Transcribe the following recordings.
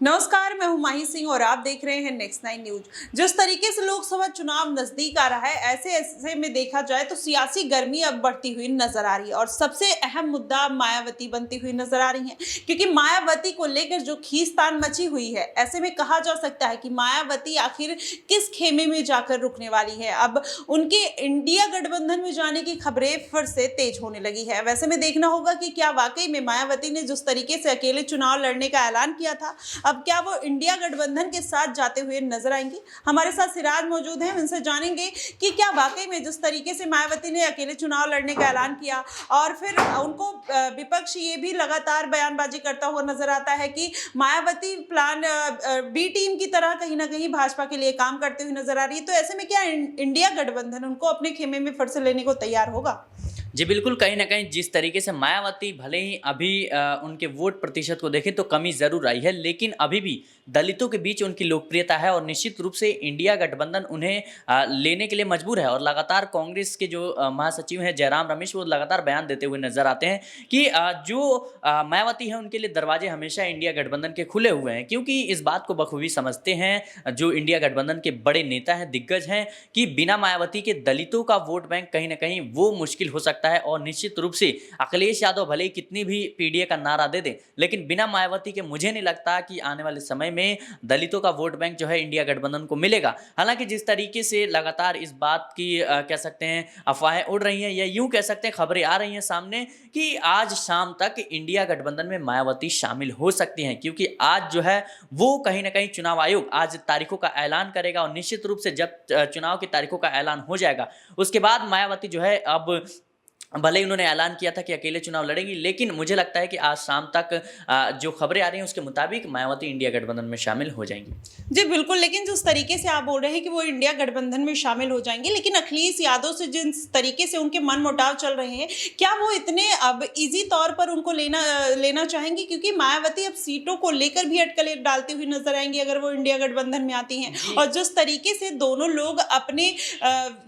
नमस्कार, मैं हूं माही सिंह और आप देख रहे हैं नेक्स्ट 9 न्यूज। जिस तरीके से लोकसभा चुनाव नजदीक आ रहा है, ऐसे ऐसे में देखा जाए तो सियासी गर्मी अब बढ़ती हुई नजर आ रही है और सबसे अहम मुद्दा मायावती बनती हुई नजर आ रही है, क्योंकि मायावती को लेकर जो खींचतान मची हुई है, ऐसे में कहा जा सकता है कि मायावती आखिर किस खेमे में जाकर रुकने वाली है। अब उनके इंडिया गठबंधन में जाने की खबरें फिर से तेज होने लगी है। वैसे में देखना होगा कि क्या वाकई में मायावती ने जिस तरीके से अकेले चुनाव लड़ने का ऐलान किया था, अब क्या वो इंडिया गठबंधन के साथ जाते हुए नजर आएंगी। हमारे साथ सिराज मौजूद हैं, उनसे जानेंगे कि क्या वाकई में जिस तरीके से मायावती ने अकेले चुनाव लड़ने का ऐलान किया और फिर उनको विपक्ष ये भी लगातार बयानबाजी करता हुआ नजर आता है कि मायावती प्लान बी टीम की तरह कहीं ना कहीं भाजपा के लिए काम करते हुए नजर आ रही है। तो ऐसे में क्या इंडिया गठबंधन उनको अपने खेमे में फिर से लेने को तैयार होगा? जी बिल्कुल, कहीं न कहीं जिस तरीके से मायावती भले ही अभी उनके वोट प्रतिशत को देखें तो कमी ज़रूर आई है, लेकिन अभी भी दलितों के बीच उनकी लोकप्रियता है और निश्चित रूप से इंडिया गठबंधन उन्हें लेने के लिए मजबूर है। और लगातार कांग्रेस के जो महासचिव हैं जयराम रमेश, वो लगातार बयान देते हुए नजर आते हैं कि मायावती है उनके लिए दरवाजे हमेशा इंडिया गठबंधन के खुले हुए हैं, क्योंकि इस बात को बखूबी समझते हैं जो इंडिया गठबंधन के बड़े नेता हैं, दिग्गज हैं, कि बिना मायावती के दलितों का वोट बैंक कहीं ना कहीं वो मुश्किल हो सकता है। और निश्चित रूप से अखिलेश यादव भले ही कितनी भी पीडीए का नारा दे दें, लेकिन बिना मायावती के मुझे नहीं लगता कि आने वाले समय में दलितों का वोट बैंक जो है इंडिया गठबंधन को मिलेगा। हालांकि जिस तरीके से लगातार इस बात की कह सकते हैं अफवाहें उड़ रही हैं, या यूं कह सकते हैं खबरें आ रही हैं सामने कि आज शाम तक इंडिया गठबंधन में मायावती शामिल हो सकती हैं, क्योंकि आज जो है वो कहीं ना कहीं चुनाव आयोग आज तारीखों का ऐलान करेगा और निश्चित रूप से जब चुनाव की तारीखों का ऐलान हो जाएगा उसके बाद मायावती जो है, अब भले ही उन्होंने ऐलान किया था कि अकेले चुनाव लड़ेंगी, लेकिन मुझे लगता है कि आज शाम तक जो खबरें आ रही हैं उसके मुताबिक मायावती इंडिया गठबंधन में शामिल हो जाएंगी। जी बिल्कुल, लेकिन जिस तरीके से आप बोल रहे हैं कि वो इंडिया गठबंधन में शामिल हो जाएंगे, लेकिन अखिलेश यादव से जिस तरीके से उनके मन मुटाव चल रहे हैं, क्या वो इतने अब इजी तौर पर उनको लेना चाहेंगी? क्योंकि मायावती अब सीटों को लेकर भी अटकलें डालती हुई नजर आएंगी अगर वो इंडिया गठबंधन में आती हैं। और जिस तरीके से दोनों लोग अपने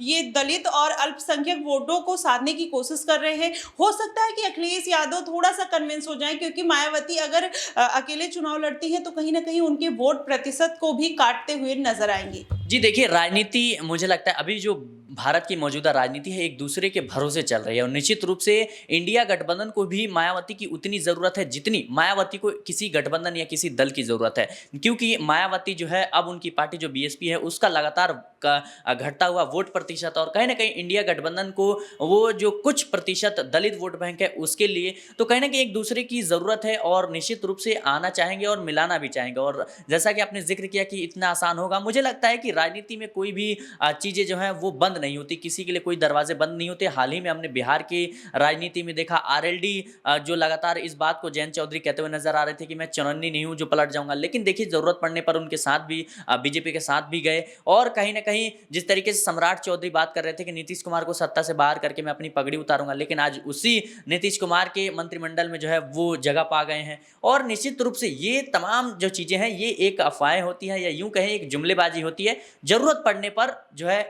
ये दलित और अल्पसंख्यक वोटों को साधने की कोशिश कर रहे हैं, हो सकता है कि अखिलेश यादव थोड़ा सा कन्विंस हो जाए, क्योंकि मायावती अगर अकेले चुनाव लड़ती हैं तो कहीं ना कहीं उनके वोट प्रतिशत को भी काटते हुए नजर आएंगी। जी देखिए, राजनीति मुझे लगता है अभी जो भारत की मौजूदा राजनीति है एक दूसरे के भरोसे चल रही है, और निश्चित रूप से इंडिया गठबंधन को भी मायावती की उतनी ज़रूरत है जितनी मायावती को किसी गठबंधन या किसी दल की ज़रूरत है। क्योंकि मायावती जो है, अब उनकी पार्टी जो बीएसपी है उसका लगातार घटता हुआ वोट प्रतिशत, और कहीं ना कहीं इंडिया गठबंधन को वो जो कुछ प्रतिशत दलित वोट बैंक है उसके लिए, तो कहीं ना कहीं एक दूसरे की ज़रूरत है और निश्चित रूप से आना चाहेंगे और मिलाना भी चाहेंगे। और जैसा कि आपने जिक्र किया कि इतना आसान होगा, मुझे लगता है कि राजनीति में कोई भी चीज़ें जो हैं वो बंद नहीं होती, किसी के लिए कोई दरवाजे बंद नहीं होते। हाल ही में हमने बिहार की राजनीति में देखा, आरएलडी जो लगातार इस बात को जयंत चौधरी कहते हुए नजर आ रहे थे कि मैं चुनौती नहीं हूं जो पलट जाऊंगा, लेकिन देखिए जरूरत पड़ने पर उनके साथ भी बीजेपी के साथ भी गए। और कहीं ना कहीं जिस तरीके से सम्राट चौधरी बात कर रहे थे कि नीतीश कुमार को सत्ता से बाहर करके मैं अपनी पगड़ी उतारूंगा, लेकिन आज उसी नीतीश कुमार के मंत्रिमंडल में जो है वो जगह पा गए हैं। और निश्चित रूप से ये तमाम जो चीजें हैं ये एक अफवाहें होती हैं, या यूं कहें एक जुमलेबाजी होती है। जरूरत पड़ने पर जो है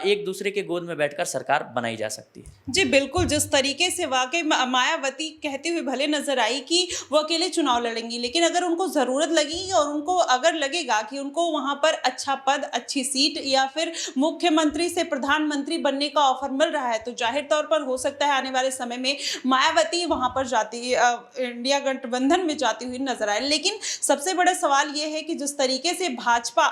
एक दूसरे के गोद में बैठकर सरकार बनाई जा सकती है। जी बिल्कुल, जिस तरीके से वाकई मायावती कहती हुई भले नजर आई कि वो अकेले चुनाव लड़ेंगी, लेकिन अगर उनको ज़रूरत लगी और उनको अगर लगेगा कि उनको वहां पर अच्छा पद, अच्छी सीट या फिर मुख्यमंत्री से प्रधानमंत्री बनने का ऑफर मिल रहा है, तो जाहिर तौर पर हो सकता है आने वाले समय में मायावती वहां पर इंडिया गठबंधन में जाती हुई नजर आए। लेकिन सबसे बड़ा सवाल ये है कि जिस तरीके से भाजपा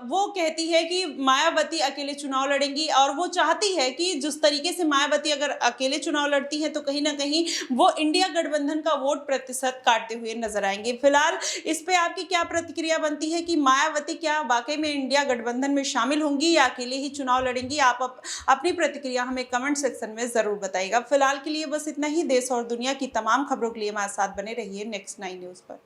वो कहती है कि मायावती अकेले चुनाव लड़ेंगी, और वो चाहती है कि जिस तरीके से मायावती अगर अकेले चुनाव लड़ती है तो कहीं ना कहीं वो इंडिया गठबंधन का वोट प्रतिशत काटते हुए नजर आएंगे। फिलहाल इस पे आपकी क्या प्रतिक्रिया बनती है कि मायावती क्या वाकई में इंडिया गठबंधन में शामिल होंगी या अकेले ही चुनाव लड़ेंगी? आप अपनी प्रतिक्रिया हमें कमेंट सेक्शन में जरूर बताइएगा। फिलहाल के लिए बस इतना ही। देश और दुनिया की तमाम खबरों के लिए हमारे साथ बने रहिए नेक्स्ट 9 न्यूज पर।